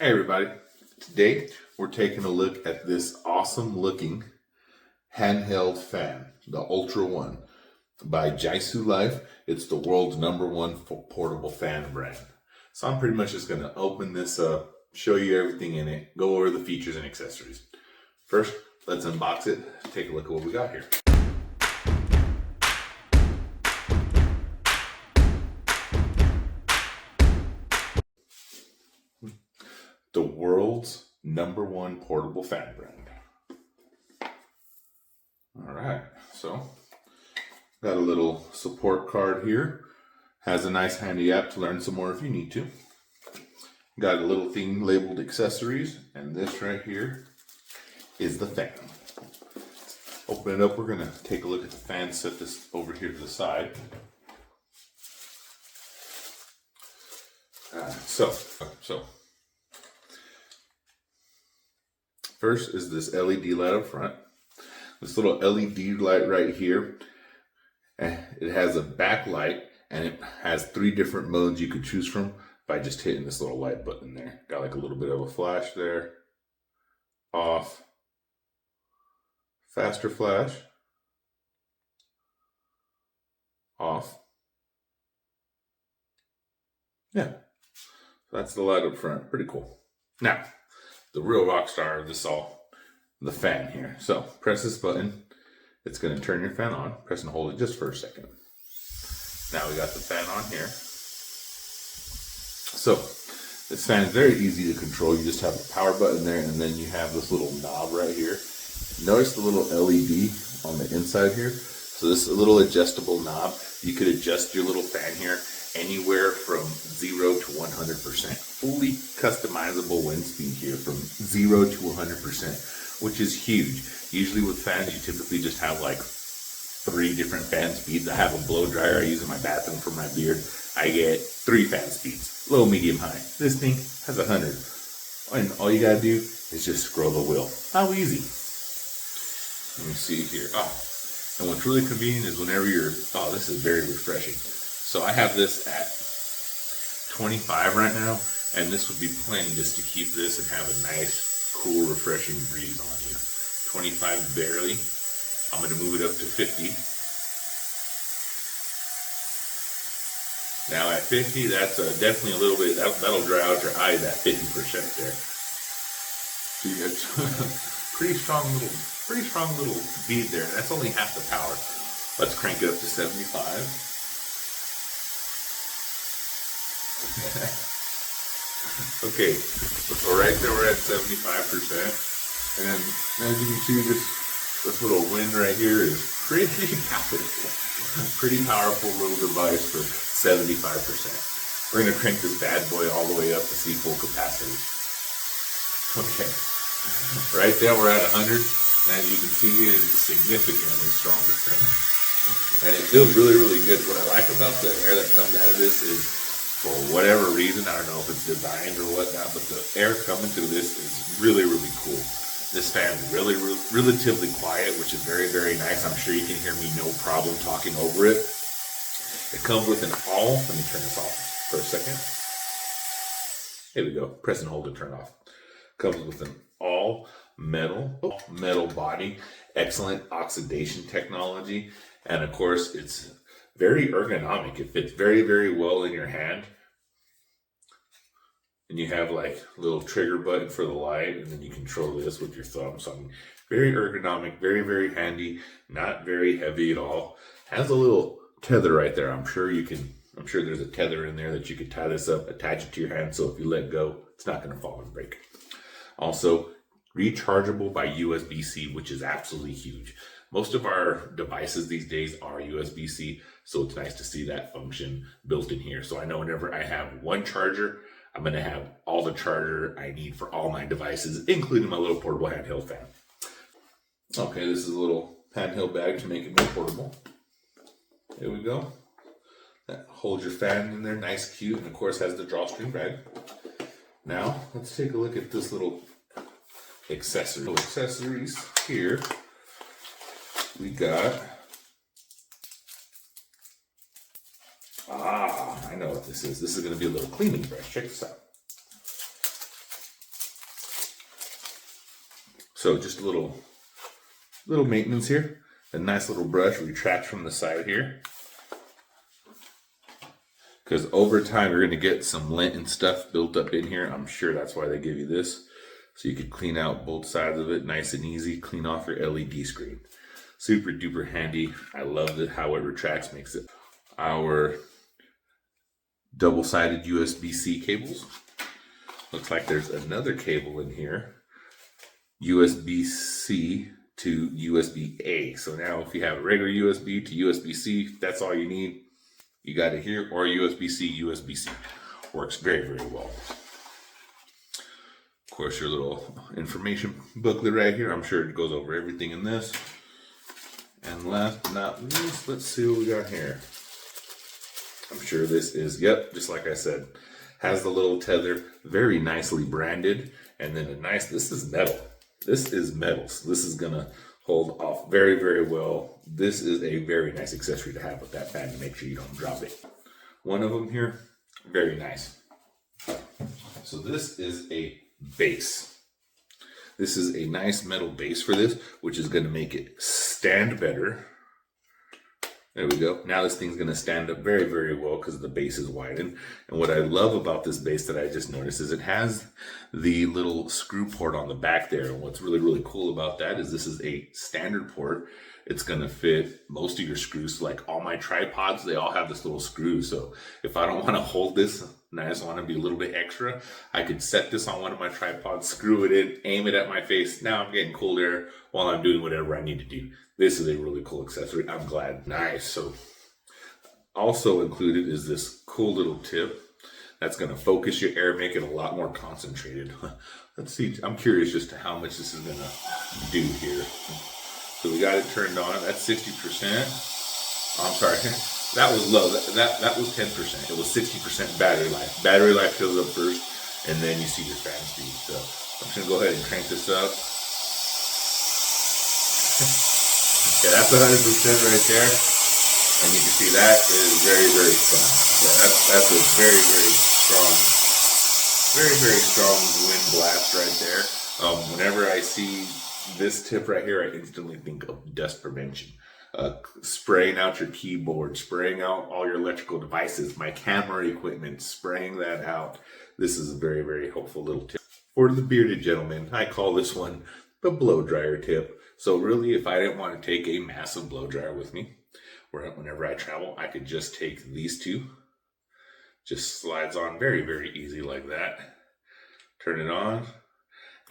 Hey everybody, today we're taking a look at this awesome looking handheld fan, the Ultra One by JISULIFE. It's the world's #1 portable fan brand. So I'm pretty much just going to open this up, show you everything in it, go over the features and accessories. First, let's unbox it, take a look at what we got here. The world's #1 portable fan brand. All right, so got a little support card here. Has a nice handy app to learn some more if you need to. Got a little thing labeled accessories, and this right here is the fan. Open it up, we're gonna take a look at the fan, set this over here to the side. So first is this LED light up front. This little LED light right here, it has a backlight and it has 3 different modes you could choose from by just hitting this little light button there. Got like a little bit of a flash there, off, faster flash, off. Yeah, that's the light up front, pretty cool. Now, the real rock star of this all, the fan here. So press this button, it's going to turn your fan on. Press and hold it just for a second. Now we got the fan on here. So this fan is very easy to control. You just have the power button there, and then you have this little knob right here. Notice the little LED on the inside here. So this is a little adjustable knob. You could adjust your little fan here anywhere from 0 to 100%. Fully customizable wind speed here from 0 to 100%, which is huge. Usually with fans, you typically just have like 3 different fan speeds. I have a blow dryer I use in my bathroom for my beard. I get 3 fan speeds, low, medium, high. This thing has 100. And all you gotta do is just scroll the wheel. How easy. Let me see here. Oh, and what's really convenient is whenever this is very refreshing. So I have this at 25 right now, and this would be plenty just to keep this and have a nice, cool, refreshing breeze on you. 25 barely. I'm going to move it up to 50. Now at 50, that's definitely a little bit, that'll dry out your eyes at 50% there. So you got pretty strong little bead there. That's only half the power. Let's crank it up to 75. Okay, so right there we're at 75%. And as you can see, this little wind right here is pretty powerful. Pretty powerful little device for 75%. We're going to crank this bad boy all the way up to see full capacity. Okay, right there we're at 100. And as you can see, it is significantly stronger. And it feels really, really good. What I like about the air that comes out of this is, for whatever reason, I don't know if it's designed or whatnot, but the air coming through this is really, really cool. This fan is relatively quiet, which is very, very nice. I'm sure you can hear me no problem talking over it. It comes with an let me turn this off for a second. Here we go. Press and hold to turn off. Comes with an all metal body, excellent oxidation technology, and of course it's very ergonomic. It fits very, very well in your hand. And you have like a little trigger button for the light, and then you control this with your thumb. So very ergonomic, very, very handy, not very heavy at all. Has a little tether right there. I'm sure there's a tether in there that you could tie this up, attach it to your hand, so if you let go, it's not going to fall and break. Also, rechargeable by USB-C, which is absolutely huge. Most of our devices these days are USB-C, so it's nice to see that function built in here. So I know whenever I have one charger, I'm going to have all the charger I need for all my devices, including my little portable handheld fan. Okay, this is a little handheld bag to make it more portable. There we go. That holds your fan in there, nice, cute, and of course has the drawstring bag. Now, let's take a look at this little accessories here. We got, I know what this is. This is going to be a little cleaning brush. Check this out. So just a little maintenance here. A nice little brush retracts from the side here. Because over time you're going to get some lint and stuff built up in here. I'm sure that's why they give you this. So you could clean out both sides of it nice and easy. Clean off your LED screen. Super duper handy. I love it how it retracts, makes it. Our double-sided USB-C cables. Looks like there's another cable in here. USB-C to USB-A. So now if you have a regular USB to USB-C, that's all you need. You got it here, or USB-C, USB-C. Works very, very well. Of course, your little information booklet right here. I'm sure it goes over everything in this. And last but not least, let's see what we got here. I'm sure this is, yep, just like I said, has the little tether, very nicely branded. And then a nice, this is metal. This is metal. So this is gonna hold off very, very well. This is a very nice accessory to have with that fan to make sure you don't drop it. One of them here, very nice. So this is a base. This is a nice metal base for this, which is gonna make it stand better. There we go. Now this thing's going to stand up very, very well because the base is widened. And what I love about this base that I just noticed is it has the little screw port on the back there. And what's really, really cool about that is this is a standard port. It's going to fit most of your screws. Like all my tripods, they all have this little screw. So if I don't want to hold this and I just want to be a little bit extra, I could set this on one of my tripods, screw it in, aim it at my face. Now I'm getting cold air while I'm doing whatever I need to do. This is a really cool accessory. I'm glad. Nice. So also included is this cool little tip that's going to focus your air, make it a lot more concentrated. Let's see. I'm curious just to how much this is going to do here. So we got it turned on. That's 60%. I'm sorry. That was low. That was 10%. It was 60% battery life. Battery life fills up first, and then you see your fan speed. So I'm just going to go ahead and crank this up. Okay, that's 100% right there. And you can see that is very, very strong. Yeah, that's a very, very strong wind blast right there. Whenever I see this tip right here, I instantly think of dust prevention. Spraying out your keyboard, spraying out all your electrical devices, my camera equipment, spraying that out. This is a very, very helpful little tip. For the bearded gentleman, I call this one the blow dryer tip. So really, if I didn't want to take a massive blow dryer with me, whenever I travel, I could just take these two. Just slides on very, very easy like that. Turn it on,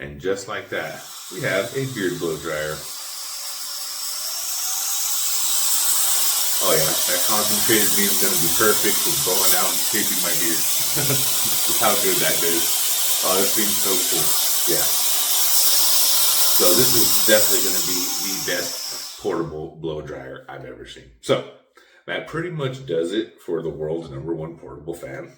and just like that, we have a beard blow dryer. Oh yeah, that concentrated beam is going to be perfect for blowing out and shaping my beard. That's how good that is. Oh, this beam's so cool. Yeah. So this is definitely going to be the best portable blow dryer I've ever seen. So that pretty much does it for the world's #1 portable fan.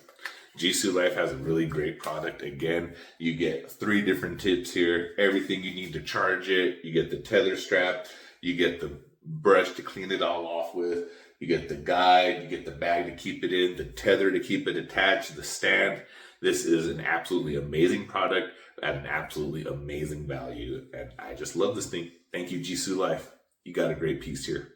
JISULIFE has a really great product. Again, you get 3 different tips here. Everything you need to charge it. You get the tether strap. You get the brush to clean it all off with. You get the guide. You get the bag to keep it in. The tether to keep it attached. The stand. This is an absolutely amazing product at an absolutely amazing value. And I just love this thing. Thank you, JISULIFE. You got a great piece here.